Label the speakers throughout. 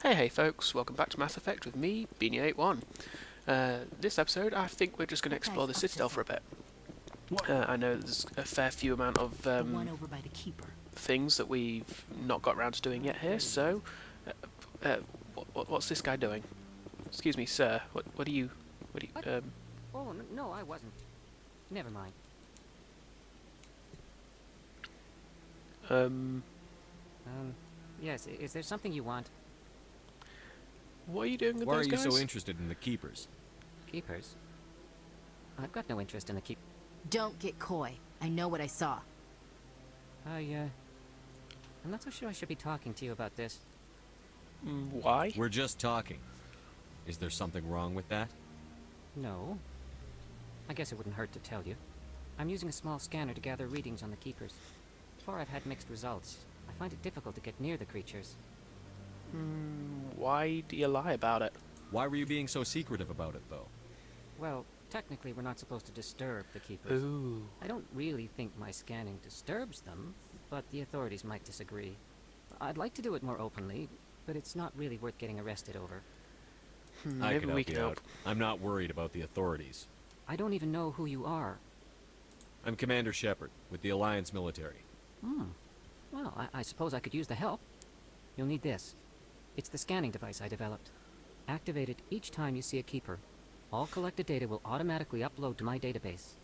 Speaker 1: Hey folks, welcome back to Mass Effect with me, Beanie81. This episode I think we're just going to explore the Citadel for a bit. I know there's a fair few amount of
Speaker 2: The one over by the keeper.
Speaker 1: things that we've not got around to doing yet here, so what's this guy doing? Excuse me, sir, what are you...
Speaker 3: What? Oh, no, I wasn't. Never mind. Yes, is there something you want?
Speaker 1: What are you doing with
Speaker 4: Why are
Speaker 1: those
Speaker 4: you
Speaker 1: guys?
Speaker 4: so interested in the Keepers?
Speaker 3: Keepers? I've got no interest in the keep...
Speaker 2: Don't get coy. I know what I saw.
Speaker 3: I'm not so sure I should be talking to you about this.
Speaker 1: Why?
Speaker 4: We're just talking. Is there something wrong with that?
Speaker 3: No. I guess it wouldn't hurt to tell you. I'm using a small scanner to gather readings on the Keepers. Before I've had mixed results. I find it difficult to get near the creatures.
Speaker 1: Why do you lie about it?
Speaker 4: Why were you being so secretive about it, though?
Speaker 3: Well, technically we're not supposed to disturb the Keepers.
Speaker 1: Ooh.
Speaker 3: I don't really think my scanning disturbs them, but the authorities might disagree. I'd like to do it more openly, but it's not really worth getting arrested over.
Speaker 4: I
Speaker 1: Maybe
Speaker 4: can
Speaker 1: we
Speaker 4: help
Speaker 1: can
Speaker 4: you
Speaker 1: help.
Speaker 4: out. I'm not worried about the authorities.
Speaker 3: I don't even know who you are.
Speaker 4: I'm Commander Shepard, with the Alliance military.
Speaker 3: Well, I suppose I could use the help. You'll need this. It's the scanning device I developed. Activate it each time you see a keeper. All collected data will automatically upload to my database.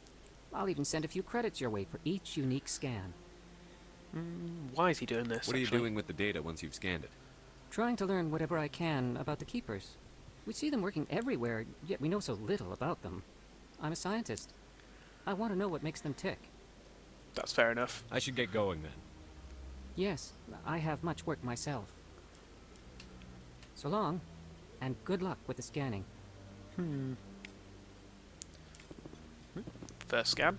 Speaker 3: I'll even send a few credits your way for each unique scan.
Speaker 1: Why is he doing this?
Speaker 4: What are you
Speaker 1: actually?
Speaker 4: doing with the data once you've scanned it?
Speaker 3: Trying to learn whatever I can about the keepers. We see them working everywhere, yet we know so little about them. I'm a scientist. I want to know what makes them tick.
Speaker 1: That's fair enough.
Speaker 4: I should get going, then.
Speaker 3: Yes, I have much work myself. So long, and good luck with the scanning.
Speaker 1: First scan.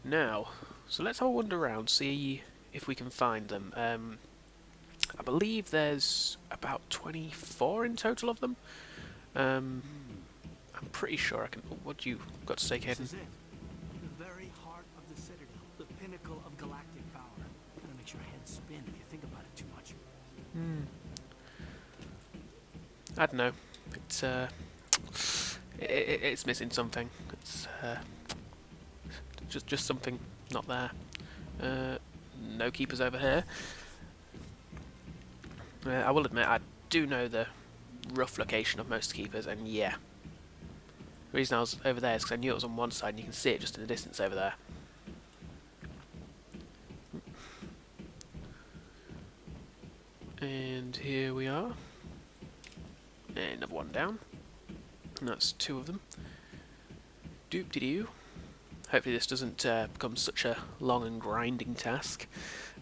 Speaker 1: Now, so let's have a wander around, see if we can find them. I believe there's about 24 in total of them. I'm pretty sure I can... What do you got to say,
Speaker 5: This
Speaker 1: Caden?
Speaker 5: is it. The very heart of the Citadel. The pinnacle of galactic power. Kinda makes your head spin if you think about it too much.
Speaker 1: I don't know. It's missing something. It's just something not there. No keepers over here. I will admit I do know the rough location of most keepers, and yeah. The reason I was over there is because I knew it was on one side, and you can see it just in the distance over there. And here we are. And another one down. And that's two of them. Doop-de-doo. Hopefully this doesn't become such a long and grinding task.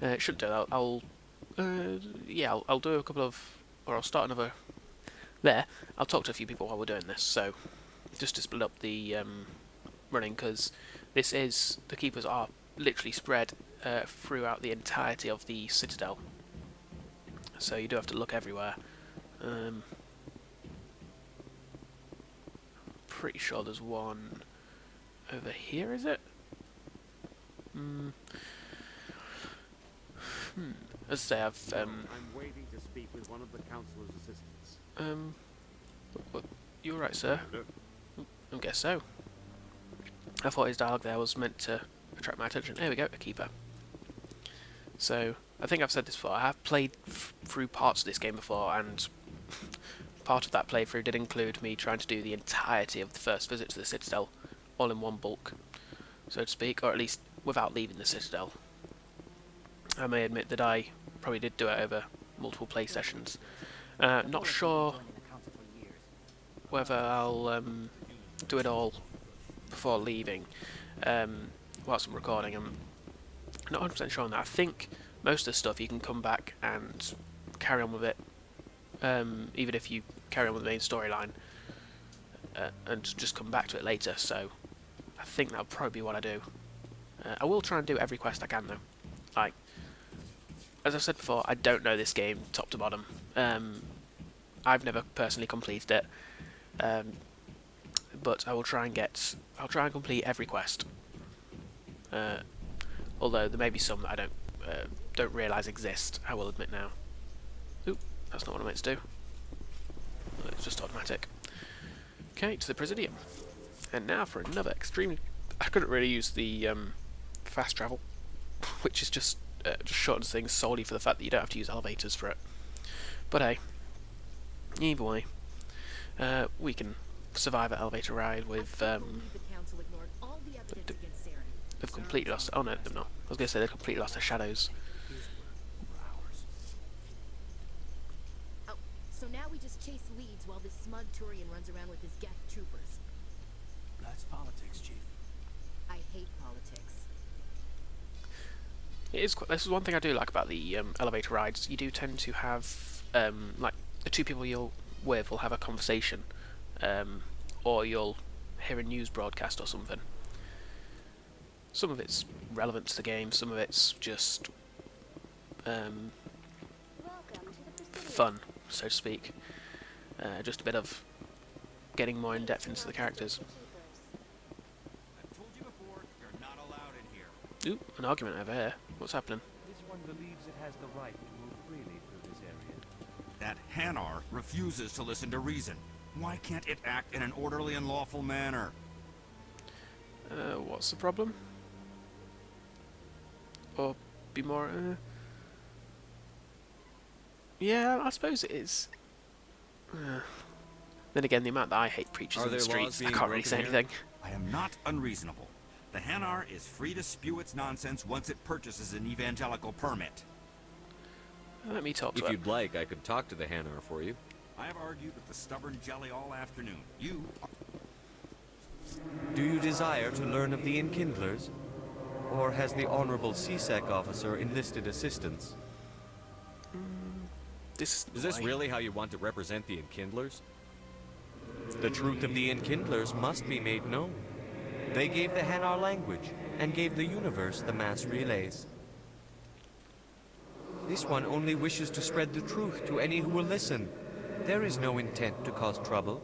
Speaker 1: It shouldn't do. I'll do a couple of... Or I'll start another... There. I'll talk to a few people while we're doing this, so... Just to split up the running, because this is... The keepers are literally spread throughout the entirety of the Citadel. So you do have to look everywhere. Pretty sure there's one over here, is it? As I say, I've
Speaker 6: I'm waiting to speak with one of the councilor's assistants.
Speaker 1: you alright, sir? I guess so. I thought his dialogue there was meant to attract my attention. There we go, a keeper. So, I think I've said this before, I have played through parts of this game before, and part of that playthrough did include me trying to do the entirety of the first visit to the Citadel, all in one bulk, so to speak, or at least without leaving the Citadel. I may admit that I probably did do it over multiple play sessions. Not sure whether I'll do it all before leaving whilst I'm recording. I'm not 100% sure on that. I think most of the stuff you can come back and carry on with it, even if you carry on with the main storyline, and just come back to it later, so I think that'll probably be what I do. I will try and do every quest I can though. Like, as I've said before, I don't know this game top to bottom. I've never personally completed it, but I will try and complete every quest. Although there may be some that I don't realise exist, I will admit now. Oop, that's not what I meant to do. it's just automatic. Okay, to the Presidium. And now for another extremely... I couldn't really use the fast travel, which is just shortens things solely for the fact that you don't have to use elevators for it. But hey, either way, we can survive an elevator ride with...
Speaker 2: The council ignored all the evidence against Sarah.
Speaker 1: they've completely lost... Oh no, they've not. I was going to say they've completely lost their shadows.
Speaker 2: Oh, so now we just chase leads while this smug Turian runs around with his Geth troopers.
Speaker 5: That's politics, Chief.
Speaker 2: I hate politics.
Speaker 1: It is quite, this is one thing I do like about the elevator rides. You do tend to have, like, the two people you're with will have a conversation, or you'll hear a news broadcast or something. Some of it's relevant to the game, some of it's just fun, so to speak. Just a bit of getting more in depth into the characters.
Speaker 7: I've told you before, you're not allowed in here.
Speaker 1: Ooh, an argument over here. What's happening?
Speaker 8: This one believes it has the right to move freely through this area.
Speaker 7: That Hanar refuses to listen to reason. Why can't it act in an orderly and lawful manner?
Speaker 1: What's the problem? Or be more... Yeah, I suppose it is. Then again, the amount that I hate preachers
Speaker 4: Are
Speaker 1: in the
Speaker 4: there laws
Speaker 1: streets, I
Speaker 4: being
Speaker 1: can't really say
Speaker 4: broken here?
Speaker 1: anything.
Speaker 7: I am not unreasonable. The Hanar is free to spew its nonsense once it purchases an evangelical permit.
Speaker 1: Let me talk to
Speaker 4: If
Speaker 1: her.
Speaker 4: you'd like, I could talk to the Hanar for you.
Speaker 7: I have argued with the stubborn jelly all afternoon. You
Speaker 8: Do you desire to learn of the Enkindlers? Or has the Honorable Seasick officer enlisted assistance?
Speaker 1: This
Speaker 4: Is this
Speaker 1: why-
Speaker 4: really how you want to represent the Enkindlers?
Speaker 8: The truth of the Enkindlers must be made known. They gave the Hanar language, and gave the universe the mass relays. This one only wishes to spread the truth to any who will listen. There is no intent to cause trouble.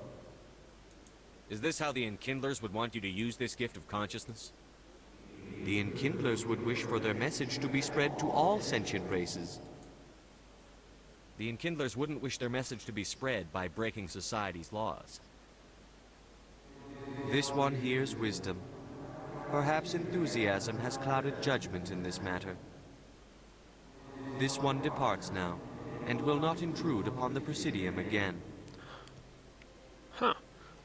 Speaker 4: Is this how the Enkindlers would want you to use this gift of consciousness?
Speaker 8: The Enkindlers would wish for their message to be spread to all sentient races.
Speaker 4: The Enkindlers wouldn't wish their message to be spread by breaking society's laws.
Speaker 8: This one hears wisdom. Perhaps enthusiasm has clouded judgment in this matter. This one departs now, and will not intrude upon the Presidium again.
Speaker 1: Huh.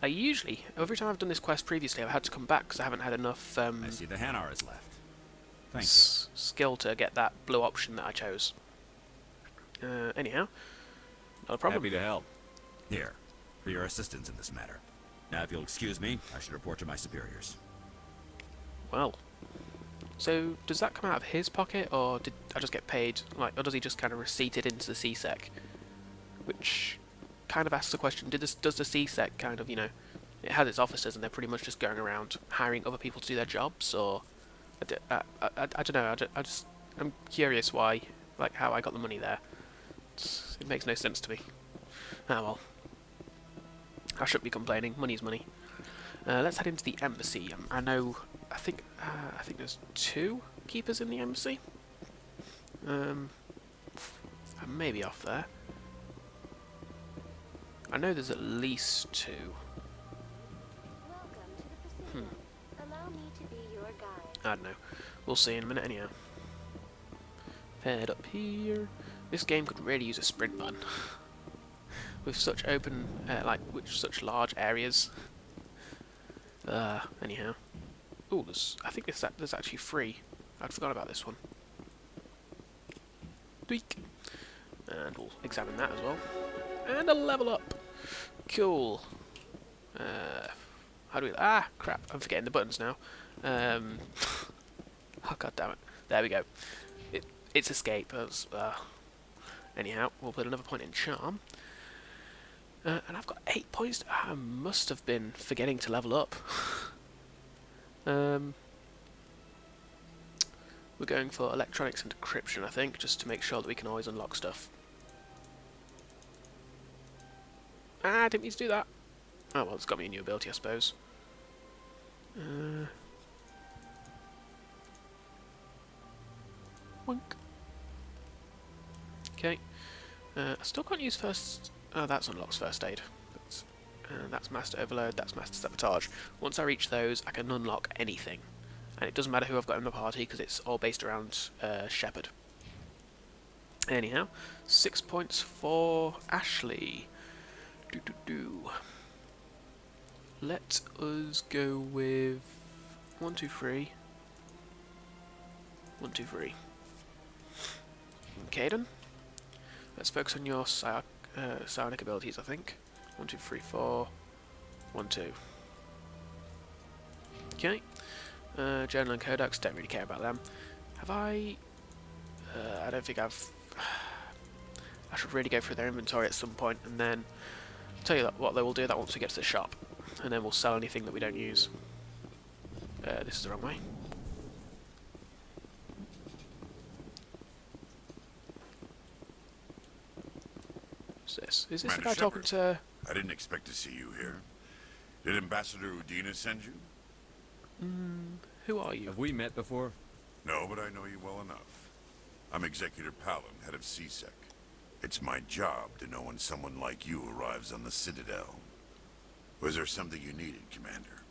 Speaker 1: Every time I've done this quest previously, I've had to come back because I haven't had enough
Speaker 7: I see the Hanar is left. Thank you.
Speaker 1: skill to get that blue option that I chose. Anyhow, not a problem.
Speaker 4: Happy to help.
Speaker 7: Here, for your assistance in this matter. Now, if you'll excuse me, I should report to my superiors.
Speaker 1: Well, so does that come out of his pocket, or did I just get paid, or does he just kind of receipt it into the Seasick? Which kind of asks the question, does the Seasick kind of, it has its officers and they're pretty much just going around hiring other people to do their jobs, or... I don't know, I'm curious why, how I got the money there. It makes no sense to me. Ah well. I shouldn't be complaining, money's money. Let's head into the embassy. I think there's 2 keepers in the embassy. I may be off there. I know there's at least 2.
Speaker 9: Welcome to the Presidium. Allow me to be your guide.
Speaker 1: I don't know. We'll see in a minute anyhow. Head up here. This game could really use a sprint button. With such open, with such large areas. Anyhow. Ooh, I think there's actually free. I'd forgot about this one. Tweak. And we'll examine that as well. And a level up. Cool. How do we... Ah, crap. I'm forgetting the buttons now. Oh, god damn it. There we go. It's escape. Anyhow, we'll put another point in charm. And I've got 8 points. I must have been forgetting to level up. We're going for electronics and decryption, I think, just to make sure that we can always unlock stuff. Ah, I didn't mean to do that. Oh well, it's got me a new ability, I suppose. Wink. Okay. I still can't use first... Oh, that unlocks first aid. That's Master Overload, that's Master Sabotage. Once I reach those, I can unlock anything. And it doesn't matter who I've got in the party, because it's all based around Shepard. Anyhow, 6 points for Ashley. Let us go with 1, 2, 3. 1, 2, 3. Caden, let's focus on your psionic abilities, I think. 1, 2, 3, 4. 1, 2. Okay. Journal and Codex, don't really care about them. Have I don't think I've... I should really go through their inventory at some point, and then tell you what they will do that once we get to the shop, and then we'll sell anything that we don't use. This is the wrong way. What's this? Is this the guy talking to...
Speaker 10: I didn't expect to see you here. Did Ambassador Udina send you?
Speaker 1: Who are you?
Speaker 4: Have we met before?
Speaker 10: No, but I know you well enough. I'm Executor Palin, head of Seasick. It's my job to know when someone like you arrives on the Citadel. Was there something you needed, Commander?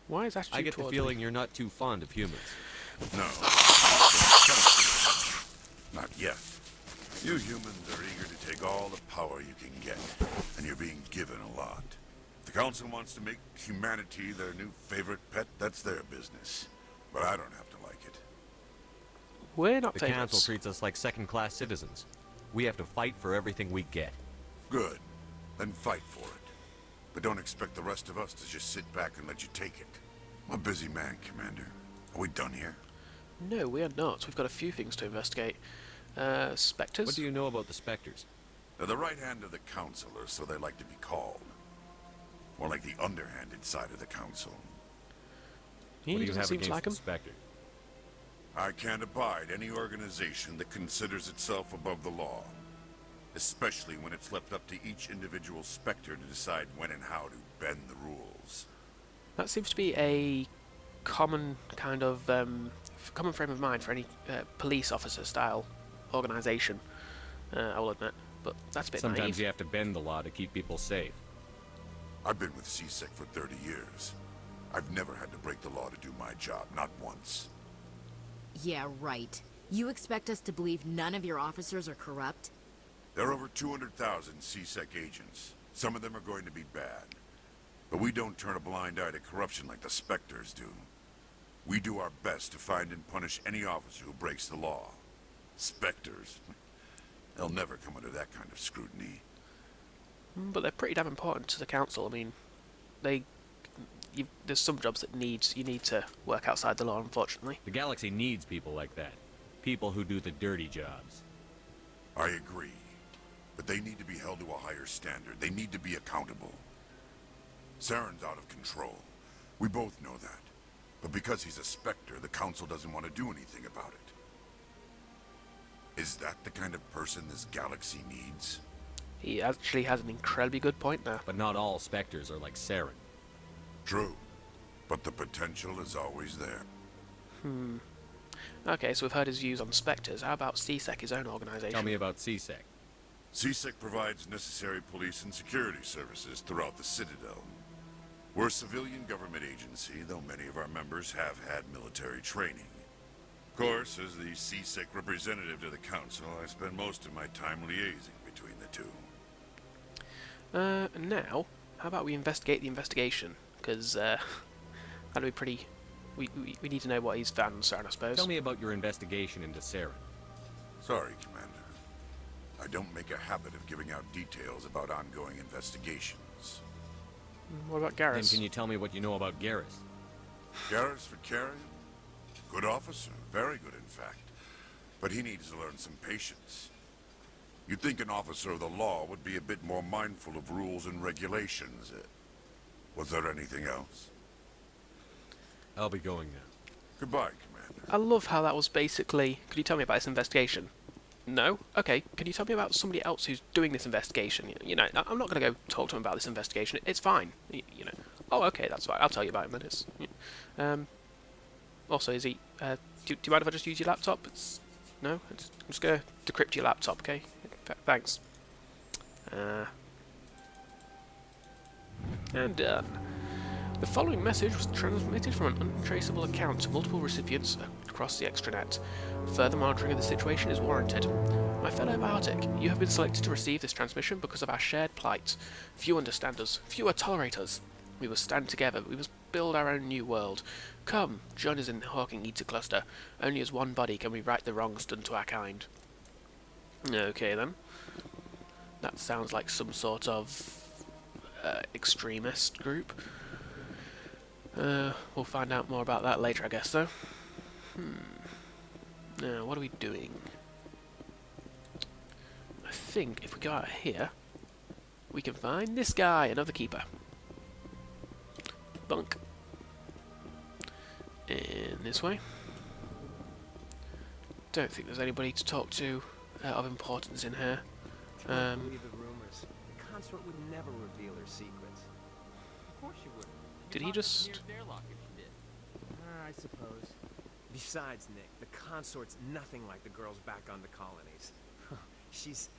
Speaker 1: Why is that?
Speaker 4: I get the feeling you're not too fond of humans.
Speaker 10: No. Not yet. You humans are eager to take all the power you can get, and you're being given a lot. If the Council wants to make humanity their new favorite pet, that's their business. But I don't have to like it.
Speaker 1: We're not
Speaker 4: The
Speaker 1: favorites.
Speaker 4: Council treats us like second-class citizens. We have to fight for everything we get.
Speaker 10: Good. Then fight for it. But don't expect the rest of us to just sit back and let you take it. I'm a busy man, Commander. Are we done here?
Speaker 1: No, we are not. We've got a few things to investigate. Spectres?
Speaker 4: What do you know about the Spectres?
Speaker 10: They're the right hand of the Council, or so they like to be called. More like the underhanded side of the Council.
Speaker 1: He
Speaker 4: What do you
Speaker 1: doesn't
Speaker 4: have
Speaker 1: seem to
Speaker 4: against
Speaker 1: like
Speaker 4: the
Speaker 1: him.
Speaker 4: Spectres?
Speaker 10: I can't abide any organization that considers itself above the law. Especially when it's left up to each individual Spectre to decide when and how to bend the rules.
Speaker 1: That seems to be a common kind of common frame of mind for any police officer style organisation. I will admit, but that's a bit
Speaker 4: Sometimes
Speaker 1: naive.
Speaker 4: you have to bend the law to keep people safe.
Speaker 10: I've been with Seasick for 30 years. I've never had to break the law to do my job, not once.
Speaker 2: Yeah, right. You expect us to believe none of your officers are corrupt?
Speaker 10: There are over 200,000 Seasick agents. Some of them are going to be bad. But we don't turn a blind eye to corruption like the Spectres do. We do our best to find and punish any officer who breaks the law. Spectres, they'll never come under that kind of scrutiny.
Speaker 1: But they're pretty damn important to the Council. I mean, there's some jobs that you need to work outside the law, unfortunately.
Speaker 4: The galaxy needs people like that. People who do the dirty jobs.
Speaker 10: I agree. But they need to be held to a higher standard. They need to be accountable. Saren's out of control. We both know that. But because he's a Spectre, the Council doesn't want to do anything about it. Is that the kind of person this galaxy needs?
Speaker 1: He actually has an incredibly good point there.
Speaker 4: But not all Spectres are like Saren.
Speaker 10: True. But the potential is always there.
Speaker 1: Okay, so we've heard his views on Spectres. How about Seasick, his own organisation?
Speaker 4: Tell me about Seasick.
Speaker 10: Seasick provides necessary police and security services throughout the Citadel. We're a civilian government agency, though many of our members have had military training. Of course, as the Seasick representative to the Council, I spend most of my time liaising between the two.
Speaker 1: Now, how about we investigate the investigation? Because that'd be pretty... We need to know what he's found on Saren, I suppose.
Speaker 4: Tell me about your investigation into Saren.
Speaker 10: Sorry, Commander. I don't make a habit of giving out details about ongoing investigations.
Speaker 1: What about
Speaker 4: Then
Speaker 1: Garrus?
Speaker 4: can you tell me what you know about Garrus?
Speaker 10: Garrus Vicarian? Good officer, very good in fact. But he needs to learn some patience. You'd think an officer of the law would be a bit more mindful of rules and regulations. Was there anything else?
Speaker 4: I'll be going now.
Speaker 10: Goodbye, Commander.
Speaker 1: I love how that was basically... Could you tell me about this investigation? No? Okay, can you tell me about somebody else who's doing this investigation? You know, I'm not going to go talk to him about this investigation. It's fine. You know. Oh, okay, that's fine. I'll tell you about him in minutes. Also, is he... do you mind if I just use your laptop? No? I'm just going to decrypt your laptop, okay? Thanks. And done. The following message was transmitted from an untraceable account to multiple recipients across the extranet. Further monitoring of the situation is warranted. My fellow biotic, you have been selected to receive this transmission because of our shared plight. Few understand us, few tolerate us. We must stand together, we must build our own new world. Come, join us in the Hawking Eater cluster. Only as one body can we right the wrongs done to our kind. Okay then. That sounds like some sort of extremist group. We'll find out more about that later, I guess, though. Now, what are we doing? I think if we go out here, we can find this guy, another keeper. Bunk. In this way. Don't think there's anybody to talk to of importance in here.
Speaker 11: Can't believe the rumors. The consort would never reveal her secrets.
Speaker 6: Of course you would.
Speaker 1: Did he just...
Speaker 11: I suppose. Besides, Nick, the consort's nothing like the girls back on the colonies. She's...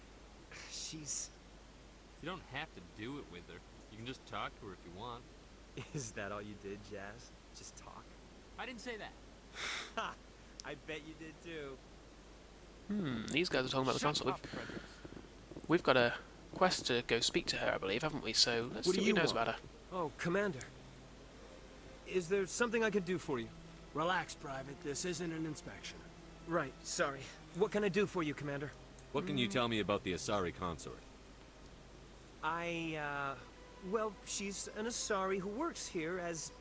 Speaker 12: You don't have to do it with her. You can just talk to her if you want.
Speaker 11: Is that all you did, Jazz? Just talk?
Speaker 12: I didn't say that.
Speaker 11: Ha! I bet you did too.
Speaker 1: These guys are talking about the console. We've got a quest to go speak to her, I believe, haven't we? So let's see what he knows about her.
Speaker 11: Oh, Commander. Is there something I could do for you?
Speaker 5: Relax, Private. This isn't an inspection.
Speaker 11: Right, sorry. What can I do for you, Commander?
Speaker 4: What can you tell me about the Asari consort?
Speaker 11: Well, she's an Asari who works here as...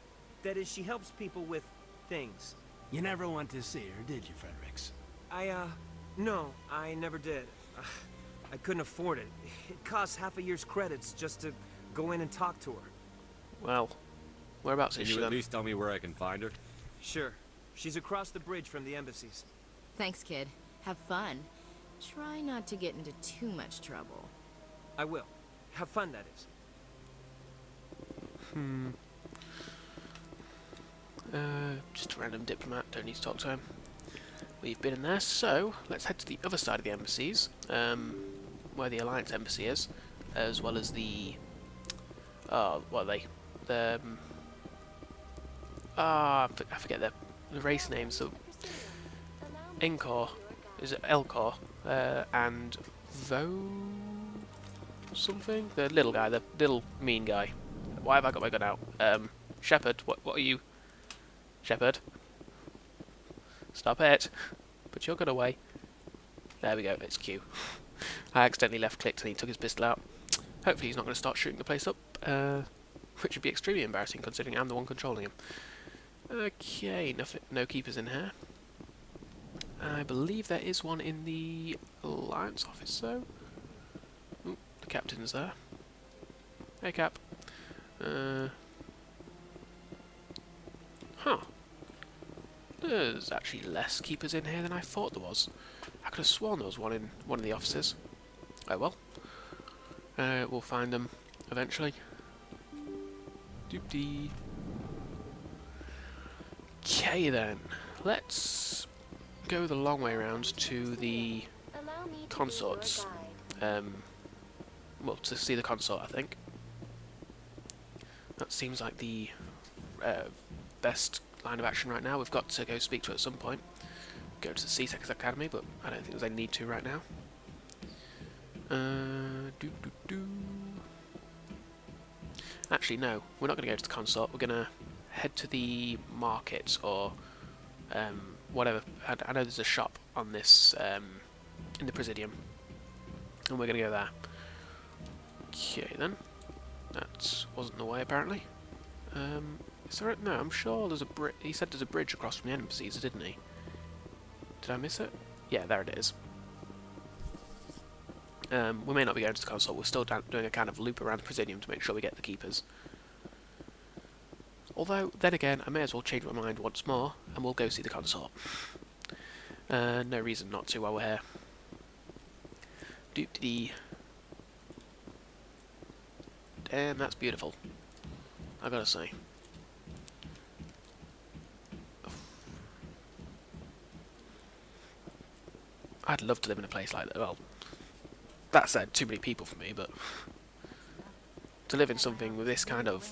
Speaker 11: That is, she helps people with things.
Speaker 5: You never went to see her, did you, Fredericks?
Speaker 11: No, I never did. I couldn't afford it. It costs half a year's credits just to go in and talk to her.
Speaker 1: Well, whereabouts is
Speaker 4: Can
Speaker 1: she
Speaker 4: you
Speaker 1: then?
Speaker 4: at least tell me where I can find her?
Speaker 11: Sure. She's across the bridge from the embassies.
Speaker 2: Thanks, kid. Have fun. Try not to get into too much trouble.
Speaker 11: I will. Have fun, that is.
Speaker 1: Just a random diplomat, don't need to talk to him. We've been in there, so let's head to the other side of the embassies, where the Alliance embassy is, as well as the... what are they? The... I forget the race names, so... Encore, is it Elcor, and something? The little guy, the little mean guy. Why have I got my gun out? Shepard, what are you? Shepard? Stop it! Put your gun away. There we go, it's Q. I accidentally left-clicked and he took his pistol out. Hopefully he's not going to start shooting the place up, which would be extremely embarrassing considering I'm the one controlling him. Okay, no keepers in here. I believe there is one in the Alliance office, though. Ooh, the captain's there. Hey, Cap. Huh. There's actually less keepers in here than I thought there was. I could have sworn there was one in one of the offices. Oh well. We'll find them eventually. Doop-dee. Okay then. Let's go the long way around to the consorts. Well, to see the consort, I think. That seems like the best line of action right now. We've got to go speak to her at some point. Go to the Seasick Academy, but I don't think there's any need to right now. Actually, no. We're not going to go to the consort. We're going to head to the market or whatever. I know there's a shop on this in the Presidium, and we're going to go there. Okay then. That wasn't the way apparently. Is there no, I'm sure there's a bridge. He said there's a bridge across from the embassies, didn't he? Did I miss it? Yeah, there it is. We may not be going to the console. We're still doing a kind of loop around the Presidium to make sure we get the keepers. Although, then again, I may as well change my mind once more, and we'll go see the consort. No reason not to while we're here. Doop-dee. Damn, that's beautiful. I gotta say. I'd love to live in a place like that. Well, that said, too many people for me, but... to live in something with this kind of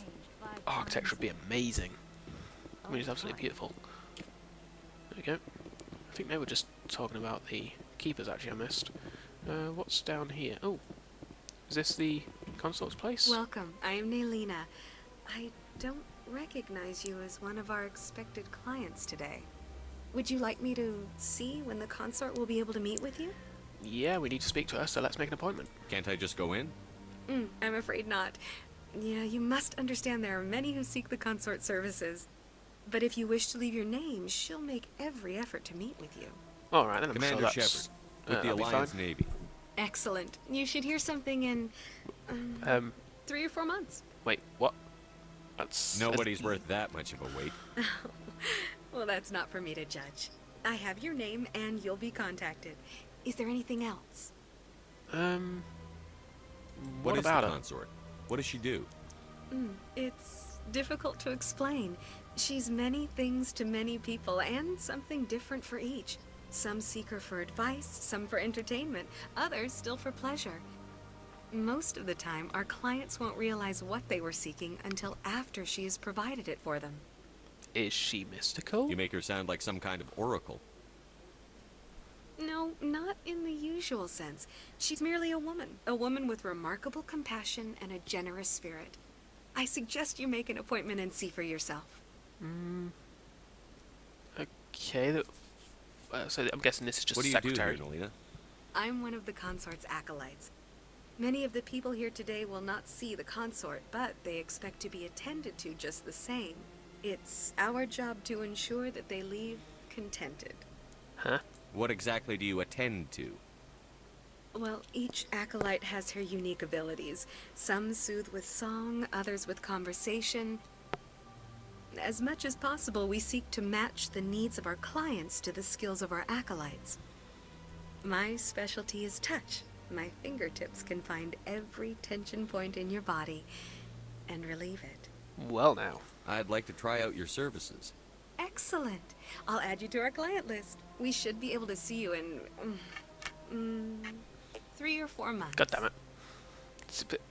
Speaker 1: architecture would be amazing. I mean, it's absolutely beautiful. There we go. I think they were just talking about the keepers, actually, I missed. What's down here? Oh, is this the consort's place?
Speaker 13: Welcome. I am Melina. I don't recognize you as one of our expected clients today. Would you like me to see when the consort will be able to meet with you?
Speaker 1: Yeah, we need to speak to her, so let's make an appointment.
Speaker 4: Can't I just go in?
Speaker 13: I'm afraid not. Yeah, you must understand there are many who seek the consort services. But if you wish to leave your name, she'll make every effort to meet with you.
Speaker 1: Alright, then I'm
Speaker 4: Commander
Speaker 1: sure that's...
Speaker 4: Shepard, with the Alliance Navy.
Speaker 13: Excellent. You should hear something in... 3 or 4 months.
Speaker 1: Wait, what? That's...
Speaker 4: Nobody's worth that much of a wait.
Speaker 13: Well, that's not for me to judge. I have your name, and you'll be contacted. Is there anything else?
Speaker 1: What
Speaker 4: is
Speaker 1: about
Speaker 4: the
Speaker 1: her?
Speaker 4: consort? What does she do?
Speaker 13: It's difficult to explain. She's many things to many people, and something different for each. Some seek her for advice, some for entertainment, others still for pleasure. Most of the time, our clients won't realize what they were seeking until after she has provided it for them.
Speaker 1: Is she mystical?
Speaker 4: You make her sound like some kind of oracle.
Speaker 13: No, not in the usual sense. She's merely a woman with remarkable compassion and a generous spirit. I suggest you make an appointment and see for yourself.
Speaker 1: Okay, so I'm guessing this is just
Speaker 4: what do you
Speaker 1: secretary.
Speaker 4: do here, Melina?
Speaker 13: I'm one of the consort's acolytes. Many of the people here today will not see the consort, but they expect to be attended to just the same. It's our job to ensure that they leave contented.
Speaker 1: Huh?
Speaker 4: What exactly do you attend to?
Speaker 13: Well, each acolyte has her unique abilities. Some soothe with song, others with conversation. As much as possible, we seek to match the needs of our clients to the skills of our acolytes. My specialty is touch. My fingertips can find every tension point in your body and relieve it.
Speaker 1: Well now.
Speaker 4: I'd like to try out your services.
Speaker 13: Excellent. I'll add you to our client list. We should be able to see you in 3 or 4 months.
Speaker 1: God damn it. It's a bit...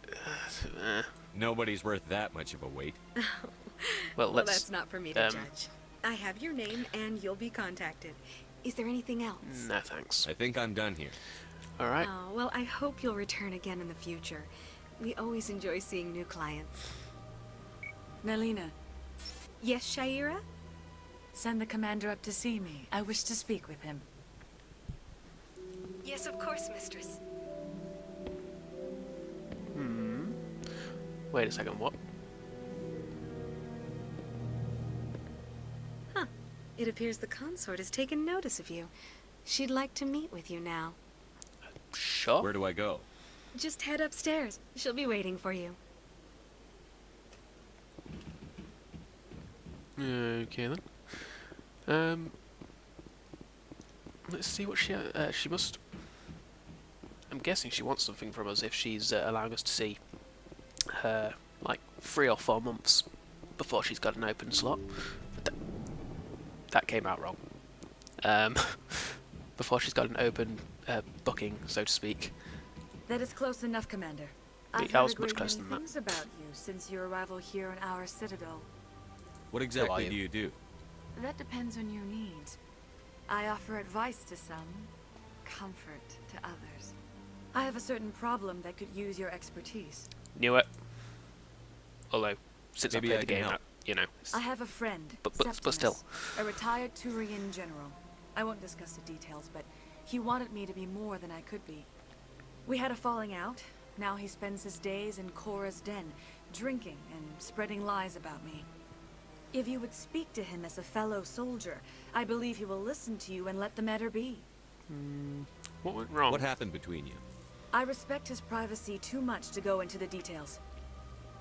Speaker 4: Nobody's worth that much of a wait.
Speaker 1: Well, let's...
Speaker 13: that's not for me to judge. I have your name, and you'll be contacted. Is there anything else?
Speaker 1: No, thanks.
Speaker 4: I think I'm done here.
Speaker 1: Alright.
Speaker 13: Oh, well, I hope you'll return again in the future. We always enjoy seeing new clients.
Speaker 14: Melina.
Speaker 13: Yes, Sha'ira?
Speaker 14: Send the commander up to see me. I wish to speak with him.
Speaker 13: Yes, of course, mistress.
Speaker 1: Wait a second, what?
Speaker 13: Huh. It appears the consort has taken notice of you. She'd like to meet with you now.
Speaker 1: Sure.
Speaker 4: Where do I go?
Speaker 13: Just head upstairs. She'll be waiting for you.
Speaker 1: Okay then. Let's see what she must... I'm guessing she wants something from us if she's allowing us to see her, like, 3 or 4 months before she's got an open slot. That came out wrong. Before she's got an open booking, so to speak.
Speaker 14: That is close enough, Commander. I've
Speaker 1: That
Speaker 14: heard
Speaker 1: was
Speaker 14: a
Speaker 1: much
Speaker 14: great
Speaker 1: closer
Speaker 14: many
Speaker 1: than
Speaker 14: things about you since your arrival here in our Citadel.
Speaker 4: What exactly do you do?
Speaker 14: That depends on your needs. I offer advice to some, comfort to others. I have a certain problem that could use your expertise.
Speaker 1: Knew it. Although, since
Speaker 4: Maybe
Speaker 1: I
Speaker 4: I
Speaker 1: played the
Speaker 4: can
Speaker 1: game,
Speaker 4: help.
Speaker 1: you know.
Speaker 14: I have a friend,
Speaker 1: But
Speaker 14: Septimus,
Speaker 1: still.
Speaker 14: a retired Turian general. I won't discuss the details, but he wanted me to be more than I could be. We had a falling out. Now he spends his days in Korra's den, drinking and spreading lies about me. If you would speak to him as a fellow soldier, I believe he will listen to you and let the matter be.
Speaker 1: What went wrong?
Speaker 4: What happened between you?
Speaker 14: I respect his privacy too much to go into the details.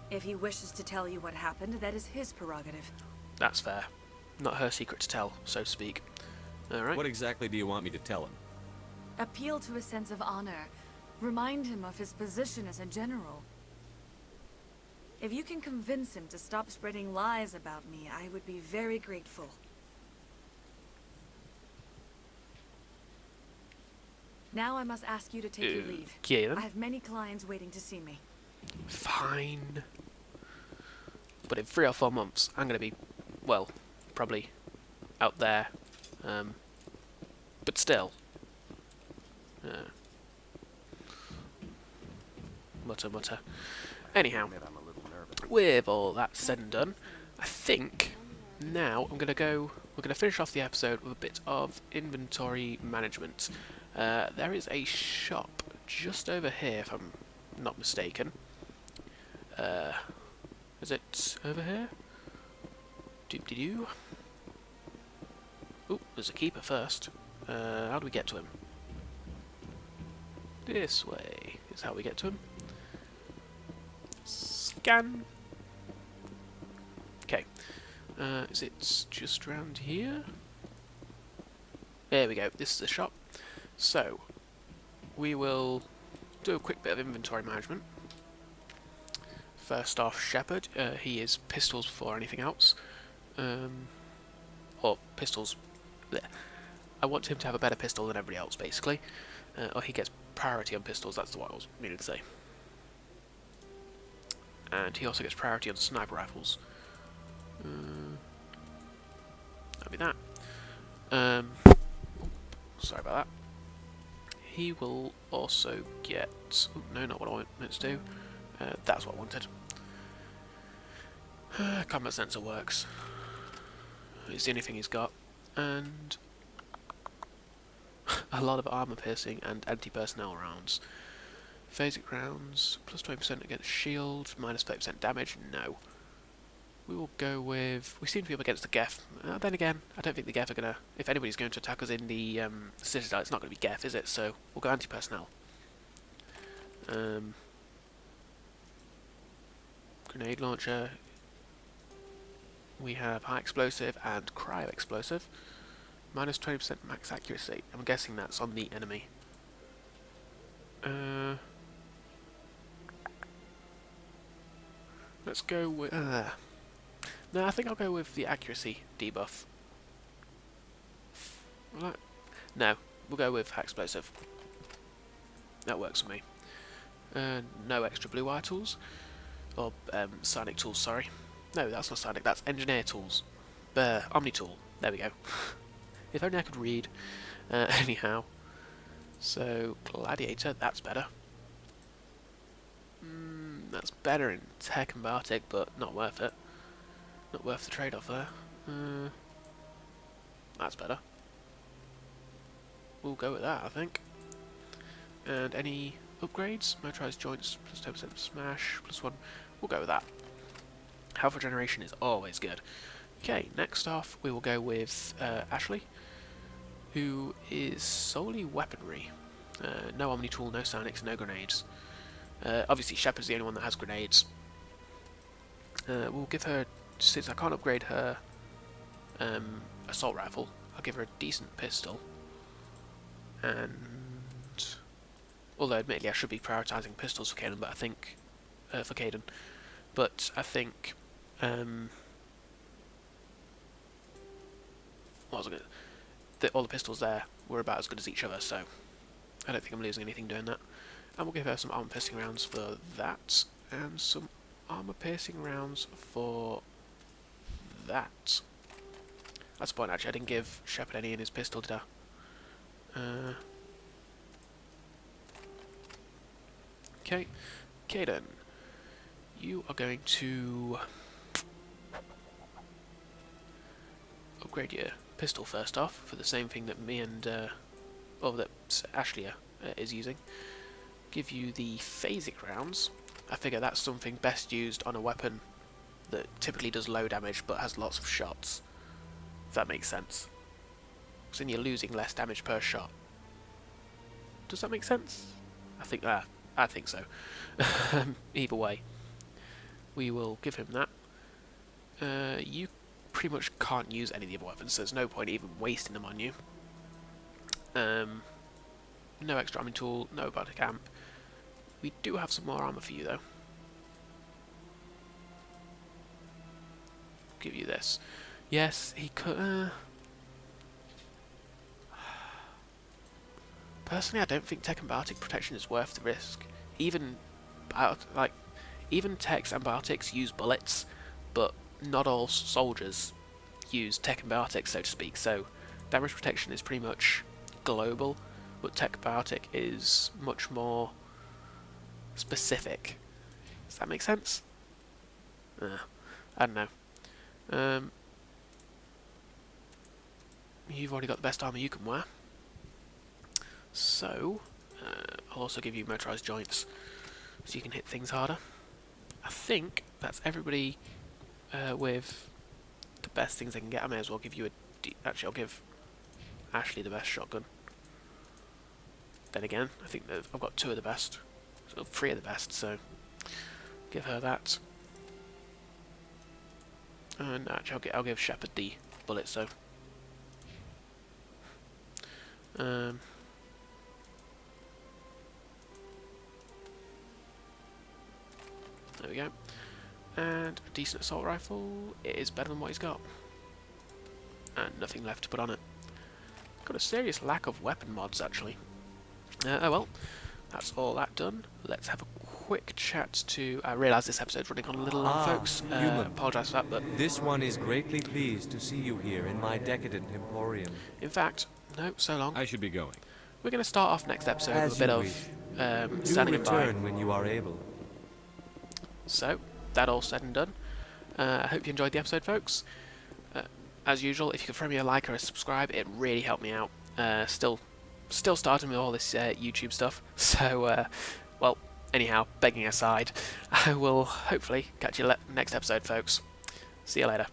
Speaker 14: If he wishes to tell you what happened, that is his prerogative.
Speaker 1: That's fair. Not her secret to tell, so to speak. Alright.
Speaker 4: What exactly do you want me to tell him?
Speaker 14: Appeal to a sense of honor. Remind him of his position as a general. If you can convince him to stop spreading lies about me, I would be very grateful. Now I must ask you to take your leave.
Speaker 1: Okay, then.
Speaker 14: I have many clients waiting to see me.
Speaker 1: Fine. But in 3 or 4 months, I'm going to be, well, probably out there. But still. Mutter, mutter. Anyhow, with all that said and done, I think now we're going to finish off the episode with a bit of inventory management. There is a shop just over here, if I'm not mistaken. Is it over here? Doop-de-doo. Ooh, there's a keeper first. How do we get to him? This way is how we get to him. Scan. Okay. Is it just round here? There we go. This is the shop. So, we will do a quick bit of inventory management. First off, Shepard. He is pistols before anything else. Or pistols. Bleh. I want him to have a better pistol than everybody else, basically. Or he gets priority on pistols, that's what I was meaning to say. And he also gets priority on sniper rifles. That'll be that. Sorry about that. He will also get... Ooh, no, not what I meant to do. That's what I wanted. Combat sensor works. It's the only thing he's got. And a lot of armor piercing and anti-personnel rounds. Phasic rounds, plus 20% against shield, minus 30% damage, no. We will go with... We seem to be up against the Geth. Then again, I don't think the Geth are going to... If anybody's going to attack us in the Citadel, it's not going to be Geth, is it? So, we'll go anti-personnel. Grenade launcher. We have high explosive and cryo explosive. Minus 20% max accuracy. I'm guessing that's on the enemy. Let's go with... No, I think I'll go with the accuracy debuff. No, we'll go with high explosive. That works for me. No extra blue eye tools. Or psionic tools, sorry. No, that's not psionic, that's engineer tools. Omni tool. There we go. If only I could read. Anyhow. So, gladiator, that's better. That's better in tech and Bartic, but not worth it. Not worth the trade-off there. That's better. We'll go with that, I think. And any upgrades? Motorized joints, plus 10% smash, plus 1. We'll go with that. Health regeneration is always good. Okay, next off we will go with Ashley, who is solely weaponry. No Omni tool, no psionics, no grenades. Obviously Shepard's the only one that has grenades. We'll give her, since I can't upgrade her assault rifle, I'll give her a decent pistol. And although admittedly I should be prioritising pistols for Caden, but I think what was I gonna? All the pistols there were about as good as each other, so I don't think I'm losing anything doing that. And we'll give her some armor piercing rounds for that, and some armor piercing rounds for that. That's the point, actually. I didn't give Shepard any in his pistol, did I? Okay, Caden, you are going to upgrade your pistol first off for the same thing that me and, that Ashley is using. Give you the phasic rounds. I figure that's something best used on a weapon that typically does low damage but has lots of shots. If that makes sense. Because then you're losing less damage per shot. Does that make sense? I think so. Either way, we will give him that. You pretty much can't use any of the other weapons, so there's no point even wasting them on you. No extra arming tool, no body camp. We do have some more armor for you though. Give you this. Yes, he could. Personally, I don't think tech and Bartic protection is worth the risk. Even, like, even techs and biotics use bullets, but not all soldiers use tech and biotics, so to speak. So damage protection is pretty much global, but tech biotic is much more specific. Does that make sense? I don't know. You've already got the best armor you can wear. So, I'll also give you motorized joints, so you can hit things harder. I think that's everybody with the best things they can get. I may as well give you actually, I'll give Ashley the best shotgun. Then again, I think that I've got 2 of the best, so 3 of the best, so give her that. And actually, I'll give Shepard the bullets, though. There we go. And a decent assault rifle. It is better than what he's got. And nothing left to put on it. Got a serious lack of weapon mods, actually. Oh well, that's all that done. Let's have a quick chat to... I realise this episode's running on a little long, folks. Apologise for that, but...
Speaker 8: This one is greatly pleased to see you here in my decadent emporium.
Speaker 1: In fact, no, so long.
Speaker 4: I should be going.
Speaker 1: We're going to start off next episode
Speaker 8: As
Speaker 1: with a bit
Speaker 8: you
Speaker 1: of
Speaker 8: wish.
Speaker 1: standing
Speaker 8: Do
Speaker 1: by.
Speaker 8: return when you are able.
Speaker 1: So, that all said and done. I hope you enjoyed the episode, folks. As usual, if you could throw me a like or a subscribe, it really helped me out. Still starting with all this YouTube stuff. So, well, anyhow, begging aside, I will hopefully catch you next episode, folks. See you later.